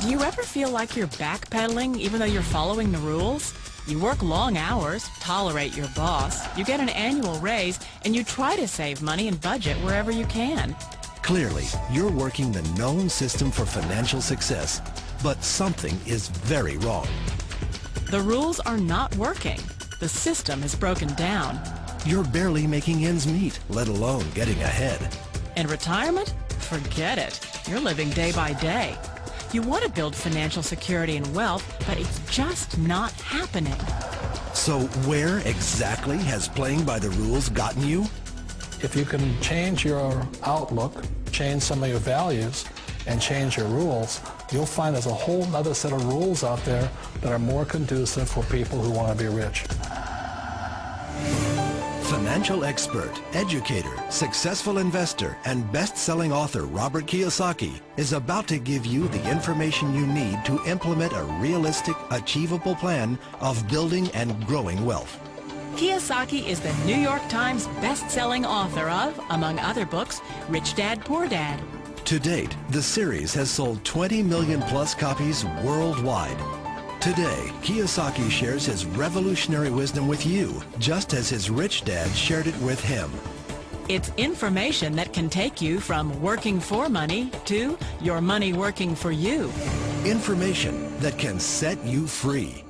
Do you ever feel like you're backpedaling even though you're following the rules? You work long hours, tolerate your boss, you get an annual raise, and you try to save money and budget wherever you can. Clearly, you're working the known system for financial success, but something is very wrong. The rules are not working. The system is broken down. You're barely making ends meet, let alone getting ahead. And retirement? Forget it. You're living day by day. You want to build financial security and wealth, but it's just not happening. So where exactly has playing by the rules gotten you? If you can change your outlook, change some of your values, and change your rules, you'll find there's a whole other set of rules out there that are more conducive for people who want to be rich. Financial expert, educator, successful investor, and best-selling author Robert Kiyosaki is about to give you the information you need to implement a realistic, achievable plan of building and growing wealth. Kiyosaki is the New York Times best-selling author of, among other books, Rich Dad, Poor Dad. To date, the series has sold 20 million plus copies worldwide. Today, Kiyosaki shares his revolutionary wisdom with you, just as his rich dad shared it with him. It's information that can take you from working for money to your money working for you. Information that can set you free.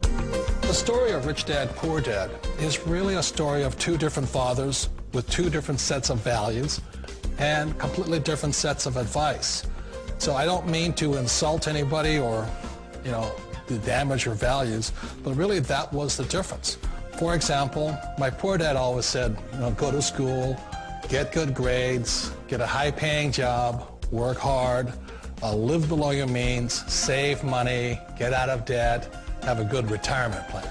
The story of Rich Dad, Poor Dad is really a story of two different fathers with two different sets of values and completely different sets of advice. So I don't mean to insult anybody or, to damage your values, but really that was the difference. For example, my poor dad always said, go to school, get good grades, get a high-paying job, work hard, live below your means, save money, get out of debt, have a good retirement plan.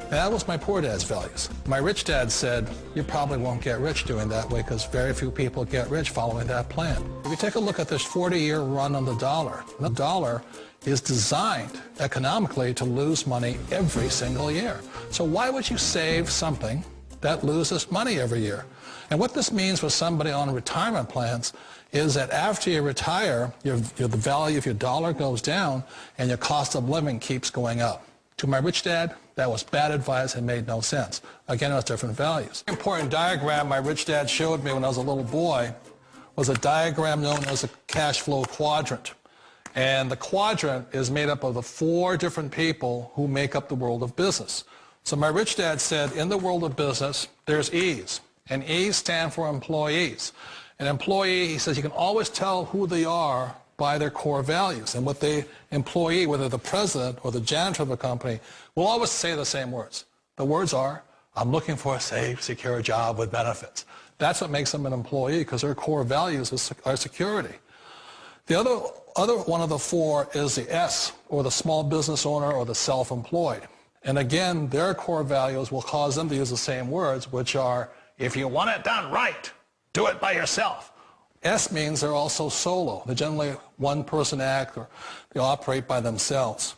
And that was my poor dad's values. My rich dad said, you probably won't get rich doing that way because very few people get rich following that plan. If you take a look at this 40-year run on the dollar is designed economically to lose money every single year. So why would you save something that loses money every year? And what this means for somebody on retirement plans is that after you retire, the value of your dollar goes down and your cost of living keeps going up. To my rich dad, that was bad advice and made no sense. Again, it was different values. An important diagram my rich dad showed me when I was a little boy was a diagram known as a cash flow quadrant. And the quadrant is made up of the four different people who make up the world of business. So my rich dad said, in the world of business, there's E's. And E's stand for employees. An employee, he says, you can always tell who they are by their core values. And what the employee, whether the president or the janitor of a company, will always say the same words. The words are, I'm looking for a safe, secure job with benefits. That's what makes them an employee, because their core values are security. The other one of the four is the S, or the small business owner or the self-employed. And again, their core values will cause them to use the same words, which are, if you want it done right, do it by yourself. S means they're also solo. They're generally one-person act, or they operate by themselves.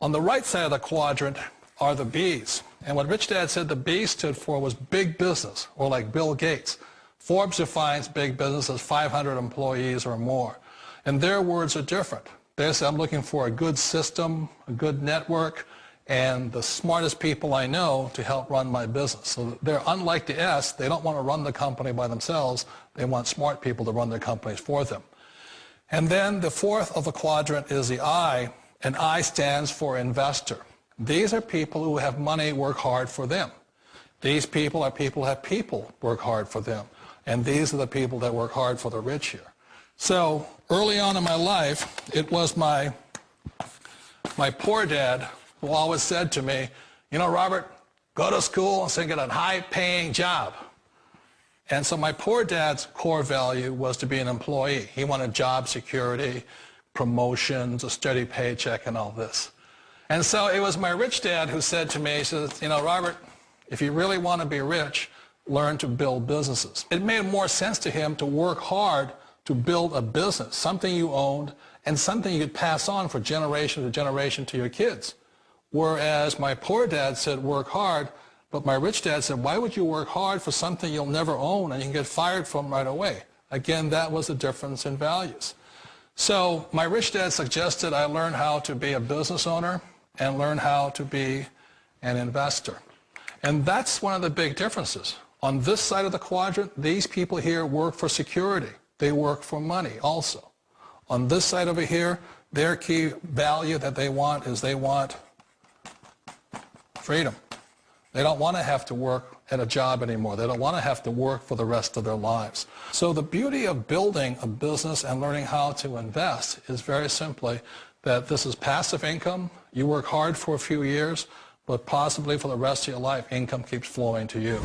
On the right side of the quadrant are the B's. And what Rich Dad said the B stood for was big business, or like Bill Gates. Forbes defines big business as 500 employees or more. And their words are different. They say, I'm looking for a good system, a good network, and the smartest people I know to help run my business. So they're unlike the S. They don't want to run the company by themselves. They want smart people to run their companies for them. And then the fourth of the quadrant is the I, and I stands for investor. These are people who have money work hard for them. These people are people who have people work hard for them. And these are the people that work hard for the rich here. So early on in my life, it was my poor dad who always said to me, Robert, go to school and get a high-paying job. And so my poor dad's core value was to be an employee. He wanted job security, promotions, a steady paycheck, and all this. And so it was my rich dad who said to me, he says, Robert, if you really want to be rich, learn to build businesses. It made more sense to him to work hard to build a business, something you owned, and something you could pass on for generation to generation to your kids. Whereas my poor dad said work hard, but my rich dad said, why would you work hard for something you'll never own and you can get fired from right away? Again, that was the difference in values. So my rich dad suggested I learn how to be a business owner and learn how to be an investor. And that's one of the big differences. On this side of the quadrant, these people here work for security. They work for money also. On this side over here, their key value that they want is they want freedom. They don't want to have to work at a job anymore. They don't want to have to work for the rest of their lives. So the beauty of building a business and learning how to invest is very simply that this is passive income. You work hard for a few years, but possibly for the rest of your life, income keeps flowing to you.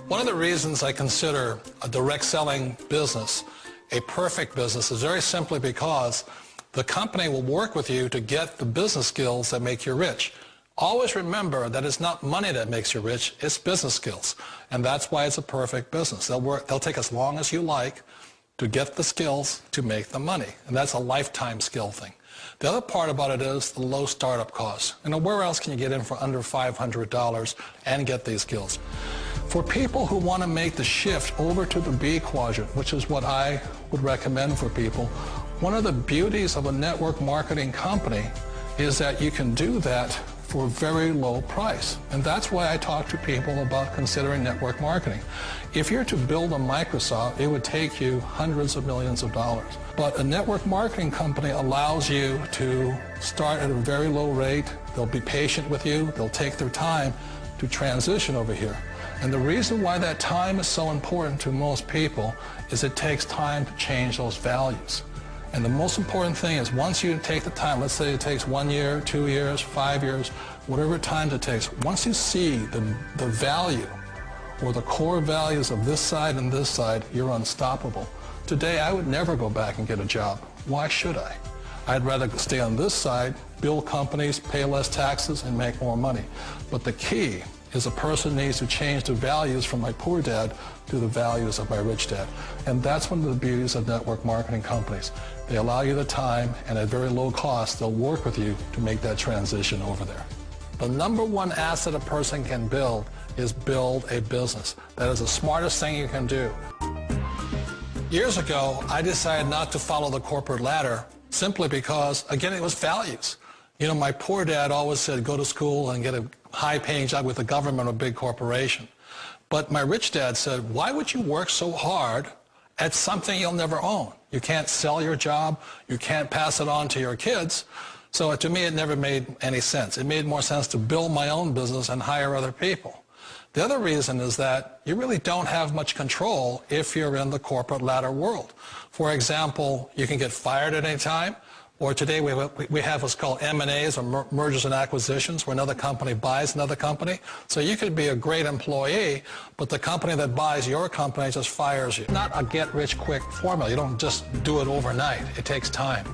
One of the reasons I consider a direct selling business a perfect business is very simply because the company will work with you to get the business skills that make you rich. Always remember that it's not money that makes you rich, it's business skills. And that's why it's a perfect business. They'll take as long as you like to get the skills to make the money. And that's a lifetime skill thing. The other part about it is the low startup costs. Where else can you get in for under $500 and get these skills? For people who want to make the shift over to the B quadrant, which is what I would recommend for people, one of the beauties of a network marketing company is that you can do that for a very low price. And that's why I talk to people about considering network marketing. If you're to build a Microsoft, it would take you hundreds of millions of dollars. But a network marketing company allows you to start at a very low rate. They'll be patient with you. They'll take their time to transition over here. And the reason why that time is so important to most people is it takes time to change those values. And the most important thing is once you take the time, let's say it takes 1 year, 2 years, 5 years, whatever time it takes, once you see the value or the core values of this side and this side, you're unstoppable. Today, I would never go back and get a job. Why should I? I'd rather stay on this side, build companies, pay less taxes, and make more money. But the key is a person needs to change the values from my poor dad to the values of my rich dad. And that's one of the beauties of network marketing companies. They allow you the time, and at very low cost, they'll work with you to make that transition over there. The number one asset a person can build is build a business. That is the smartest thing you can do. Years ago, I decided not to follow the corporate ladder simply because, again, it was values. You know, my poor dad always said, go to school and get a high-paying job with the government or a big corporation. But my rich dad said, why would you work so hard at something you'll never own? You can't sell your job. You can't pass it on to your kids. So to me, it never made any sense. It made more sense to build my own business and hire other people. The other reason is that you really don't have much control if you're in the corporate ladder world. For example, you can get fired at any time. Or today we have what's called M&As, or mergers and acquisitions, where another company buys another company. So you could be a great employee, but the company that buys your company just fires you. Not a get-rich-quick formula. You don't just do it overnight. It takes time.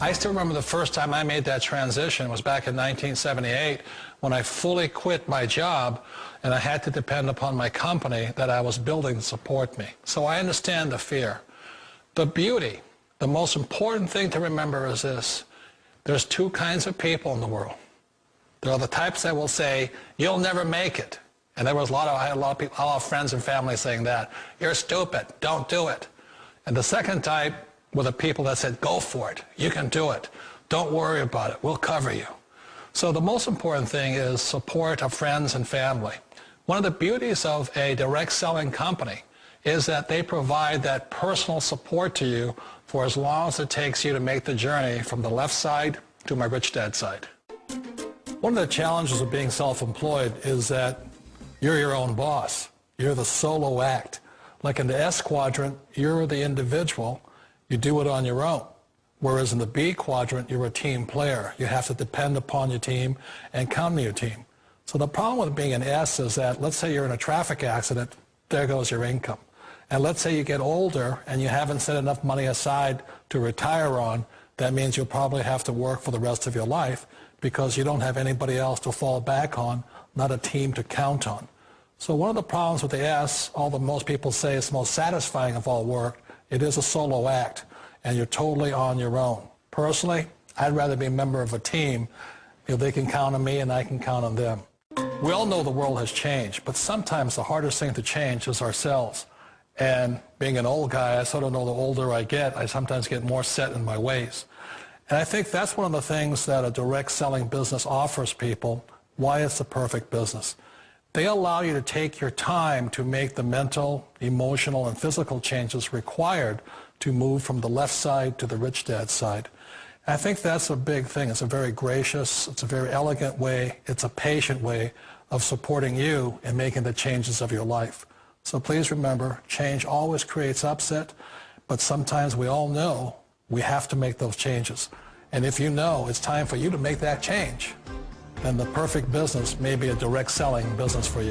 I still remember the first time I made that transition was back in 1978 when I fully quit my job and I had to depend upon my company that I was building to support me. So I understand the fear. The beauty. The most important thing to remember is this. There's two kinds of people in the world. There are the types that will say, you'll never make it. And I had a lot of friends and family saying that. You're stupid. Don't do it. And the second type were the people that said, go for it. You can do it. Don't worry about it. We'll cover you. So the most important thing is support of friends and family. One of the beauties of a direct selling company is that they provide that personal support to you for as long as it takes you to make the journey from the left side to my rich dad side. One of the challenges of being self-employed is that you're your own boss. You're the solo act. Like in the S quadrant, you're the individual. You do it on your own. Whereas in the B quadrant, you're a team player. You have to depend upon your team and count on your team. So the problem with being an S is that, let's say you're in a traffic accident, there goes your income. And let's say you get older and you haven't set enough money aside to retire on, that means you'll probably have to work for the rest of your life because you don't have anybody else to fall back on, not a team to count on. So one of the problems with the S, although most people say it's the most satisfying of all work, it is a solo act and you're totally on your own. Personally, I'd rather be a member of a team if they can count on me and I can count on them. We all know the world has changed, but sometimes the hardest thing to change is ourselves. And being an old guy, I sort of know the older I get, I sometimes get more set in my ways. And I think that's one of the things that a direct selling business offers people, why it's the perfect business. They allow you to take your time to make the mental, emotional, and physical changes required to move from the left side to the rich dad side. And I think that's a big thing. It's a very gracious, it's a very elegant way, it's a patient way of supporting you in making the changes of your life. So please remember, change always creates upset, but sometimes we all know we have to make those changes. And if you know it's time for you to make that change, then the perfect business may be a direct selling business for you.